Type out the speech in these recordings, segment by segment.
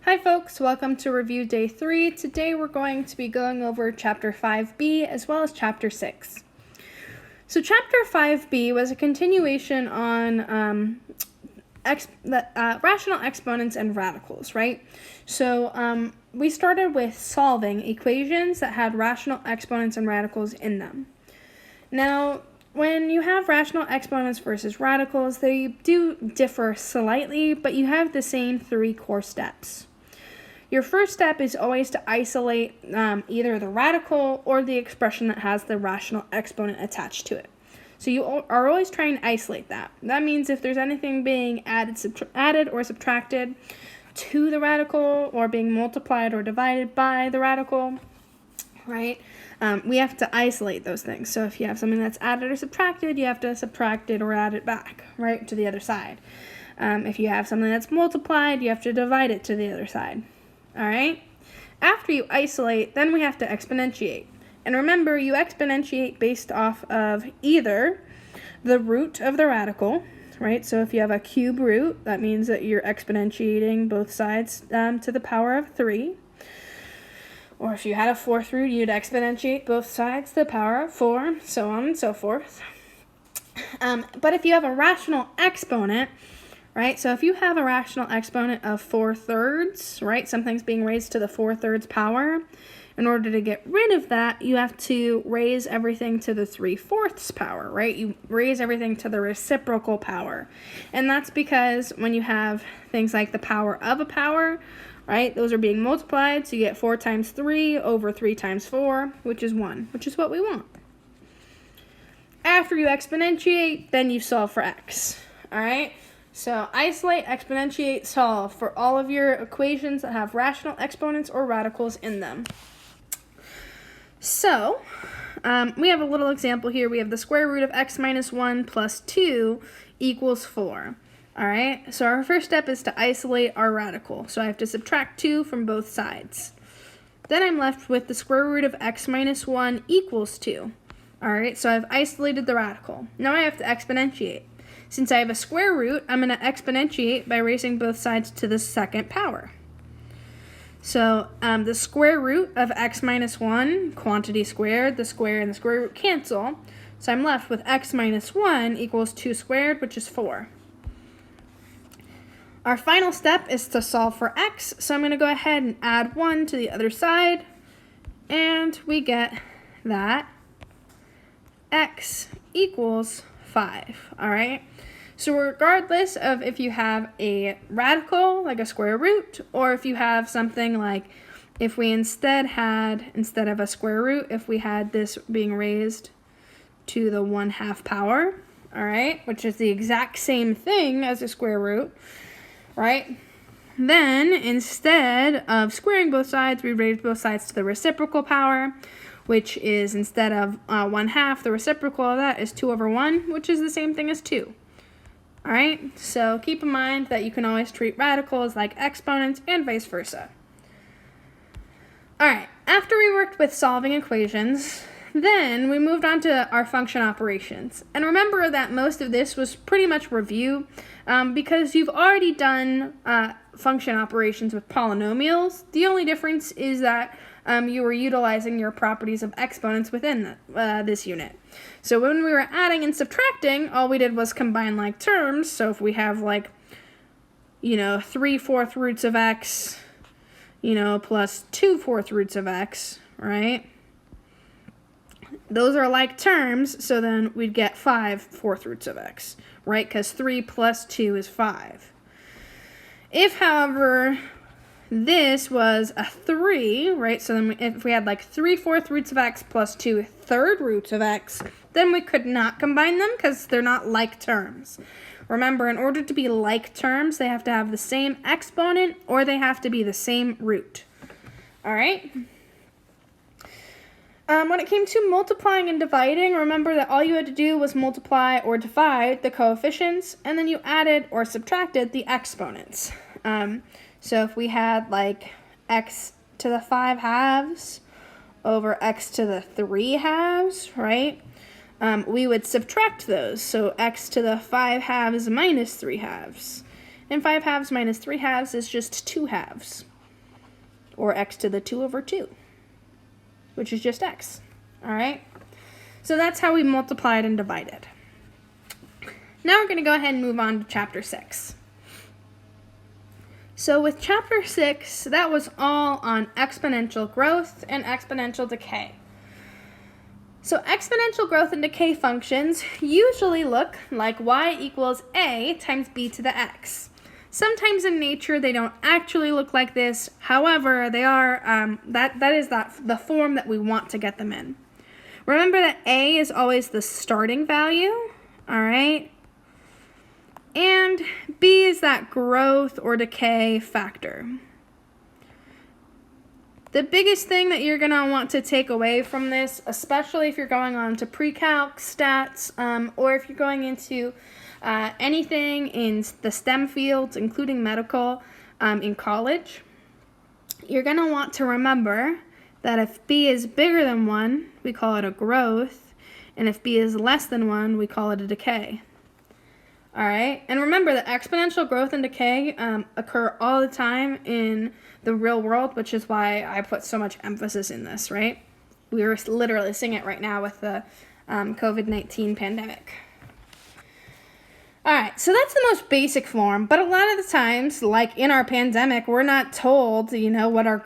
Hi folks, welcome to review day 3. Today we're going to be going over chapter 5b as well as chapter 6. So chapter 5b was a continuation on rational exponents and radicals, right? So we started with solving equations that had rational exponents and radicals in them. Now, when you have rational exponents versus radicals, they do differ slightly, but you have the same 3 core steps. Your first step is always to isolate either the radical or the expression that has the rational exponent attached to it. So you are always trying to isolate that. That means if there's anything being added or subtracted to the radical or being multiplied or divided by the radical, right, we have to isolate those things. So if you have something that's added or subtracted, you have to subtract it or add it back, right, to the other side. If you have something that's multiplied, you have to divide it to the other side. All right? After you isolate, then we have to exponentiate. And remember, you exponentiate based off of either the root of the radical, right? So if you have a cube root, that means that you're exponentiating both sides to the power of 3. Or if you had a fourth root, you'd exponentiate both sides to the power of 4, so on and so forth. But if you have a rational exponent, right, so if you have a rational exponent of 4/3, right, something's being raised to the 4/3 power, in order to get rid of that, you have to raise everything to the 3/4 power, right? You raise everything to the reciprocal power. And that's because when you have things like the power of a power, right, those are being multiplied, so you get 4 times 3 over 3 times 4, which is 1, which is what we want. After you exponentiate, then you solve for x, all right? So isolate, exponentiate, solve for all of your equations that have rational exponents or radicals in them. So we have a little example here. We have the square root of x minus 1 plus 2 equals 4. All right, so our first step is to isolate our radical. So I have to subtract 2 from both sides. Then I'm left with the square root of x minus 1 equals 2. All right, so I've isolated the radical. Now I have to exponentiate. Since I have a square root, I'm going to exponentiate by raising both sides to the second power. So the square root of x minus 1, quantity squared, the square and the square root cancel. So I'm left with x minus 1 equals 2 squared, which is 4. Our final step is to solve for x. So I'm going to go ahead and add 1 to the other side. And we get that x equals 5, all right? So regardless of if you have a radical, like a square root, or if you have something like, if we instead of a square root, if we had this being raised to the 1/2 power, all right, which is the exact same thing as a square root, right? Then instead of squaring both sides, we raise both sides to the reciprocal power, which is instead of 1/2, the reciprocal of that is 2/1, which is the same thing as 2. All right, so keep in mind that you can always treat radicals like exponents and vice versa. All right, after we worked with solving equations, then we moved on to our function operations. And remember that most of this was pretty much review because you've already done function operations with polynomials. The only difference is that you were utilizing your properties of exponents within this unit. So when we were adding and subtracting, all we did was combine like terms. So if we have 3/4 roots of x, plus 2/4 roots of x, right? Those are like terms, so then we'd get 5/4 roots of x, right? Because 3 plus 2 is 5. If, however, this was a 3, right? So then if we had 3/4 roots of x plus 2/3 roots of x, then we could not combine them because they're not like terms. Remember, in order to be like terms, they have to have the same exponent or they have to be the same root. All right? When it came to multiplying and dividing, remember that all you had to do was multiply or divide the coefficients, and then you added or subtracted the exponents. So if we had x to the 5/2 over x to the 3/2, right? We would subtract those. So x to the 5/2 minus 3/2. And 5/2 minus 3/2 is just 2/2. or x to the 2 over 2, which is just x, all right? So that's how we multiplied and divided. Now we're going to go ahead and move on to chapter 6. So with chapter 6, that was all on exponential growth and exponential decay. So exponential growth and decay functions usually look like y equals a times b to the x. Sometimes in nature they don't actually look like this. However, they are that is the form that we want to get them in. Remember that a is always the starting value, all right? And b is that growth or decay factor. The biggest thing that you're going to want to take away from this, especially if you're going on to pre-calc, stats, or if you're going into anything in the STEM fields, including medical, in college, you're going to want to remember that if b is bigger than 1, we call it a growth, and if b is less than 1, we call it a decay. All right, and remember that exponential growth and decay occur all the time in the real world, which is why I put so much emphasis in this, right? We are literally seeing it right now with the COVID-19 pandemic. All right, so that's the most basic form, but a lot of the times, like in our pandemic, we're not told, what our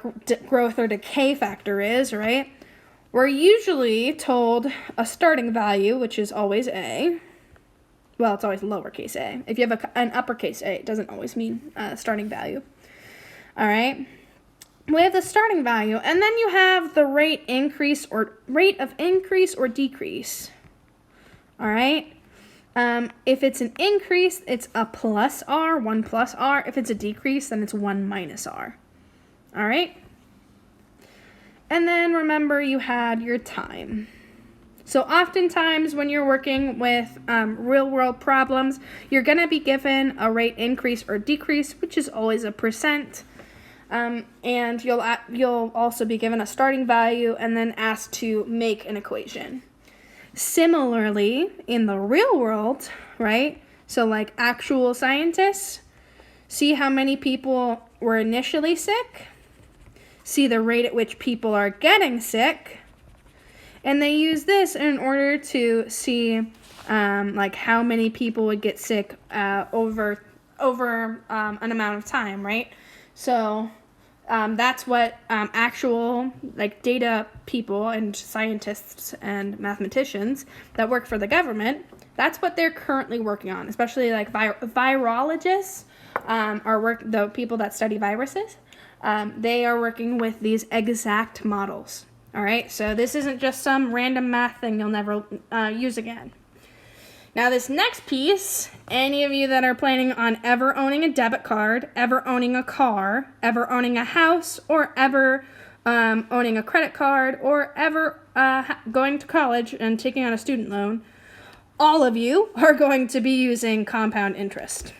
growth or decay factor is, right? We're usually told a starting value, which is always a. Well, it's always lowercase a. If you have an uppercase a, it doesn't always mean starting value. All right. We have the starting value, and then you have the rate of increase or decrease. All right. If it's an increase, it's a plus r, 1 plus r. If it's a decrease, then it's 1 minus r. All right. And then remember you had your time. So oftentimes when you're working with real-world problems, you're going to be given a rate increase or decrease, which is always a percent. And you'll also be given a starting value and then asked to make an equation. Similarly, in the real world, right? So like actual scientists, see how many people were initially sick, see the rate at which people are getting sick, and they use this in order to see how many people would get sick over an amount of time, right? So that's what actual data people and scientists and mathematicians that work for the government, that's what they're currently working on, especially virologists the people that study viruses. They are working with these exact models. All right, so this isn't just some random math thing you'll never use again. Now this next piece, any of you that are planning on ever owning a debit card, ever owning a car, ever owning a house, or ever owning a credit card, or ever going to college and taking on a student loan, all of you are going to be using compound interest.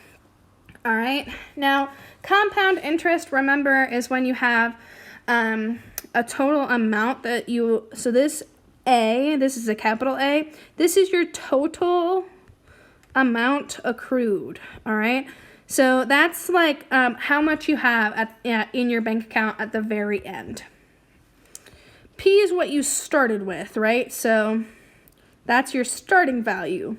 All right, now compound interest, remember, is when you have a total amount that so this is a capital A, this is your total amount accrued, all right? So that's how much you have in your bank account at the very end. P is what you started with, right? So that's your starting value.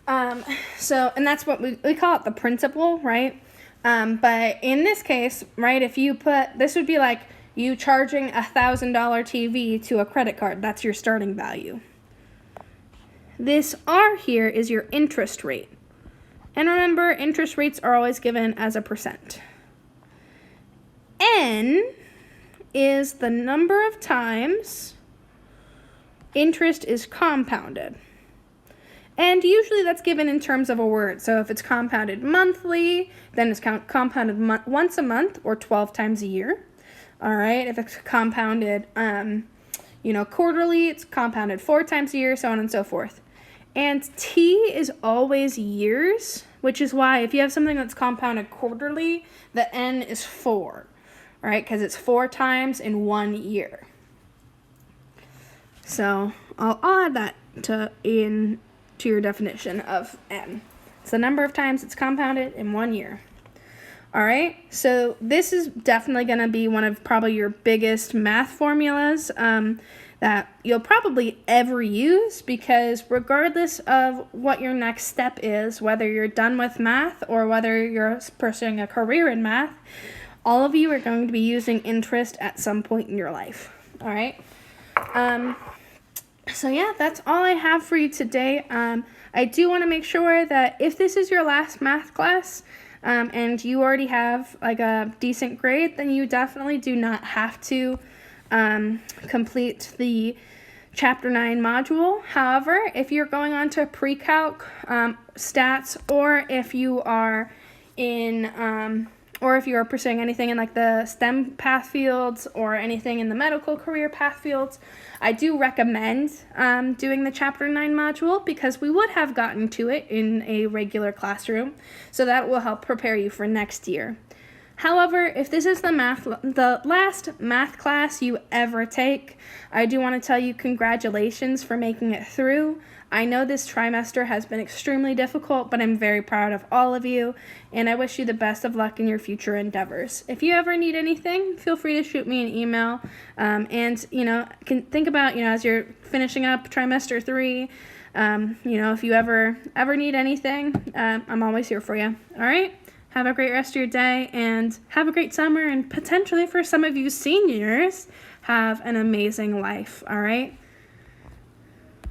And that's what we call it the principal, right? But in this case, right, if you this would be like you charging a $1,000 TV to a credit card. That's your starting value. This R here is your interest rate. And remember, interest rates are always given as a percent. N is the number of times interest is compounded. And usually that's given in terms of a word. So if it's compounded monthly, then it's compounded once a month or 12 times a year. All right. If it's compounded, quarterly, it's compounded 4 times a year, so on and so forth. And T is always years, which is why if you have something that's compounded quarterly, the N is 4, all right, because it's 4 times in 1 year. So I'll add that to your definition of N. It's the number of times it's compounded in 1 year. All right, so this is definitely going to be one of probably your biggest math formulas that you'll probably ever use, because regardless of what your next step is, whether you're done with math or whether you're pursuing a career in math, all of you are going to be using interest at some point in your life. All right. So yeah, that's all I have for you today. I do want to make sure that if this is your last math class, and you already have like a decent grade, then you definitely do not have to complete the Chapter 9 module. However, if you're going on to pre-calc, stats, or if you are pursuing anything in like the STEM path fields or anything in the medical career path fields, I do recommend doing the Chapter 9 module, because we would have gotten to it in a regular classroom, so that will help prepare you for next year. However, if this is the last math class you ever take, I do want to tell you congratulations for making it through. I know this trimester has been extremely difficult, but I'm very proud of all of you, and I wish you the best of luck in your future endeavors. If you ever need anything, feel free to shoot me an email, and, can think about, as you're finishing up trimester 3, if you ever need anything, I'm always here for you. All right? Have a great rest of your day, and have a great summer, and potentially for some of you seniors, have an amazing life. All right?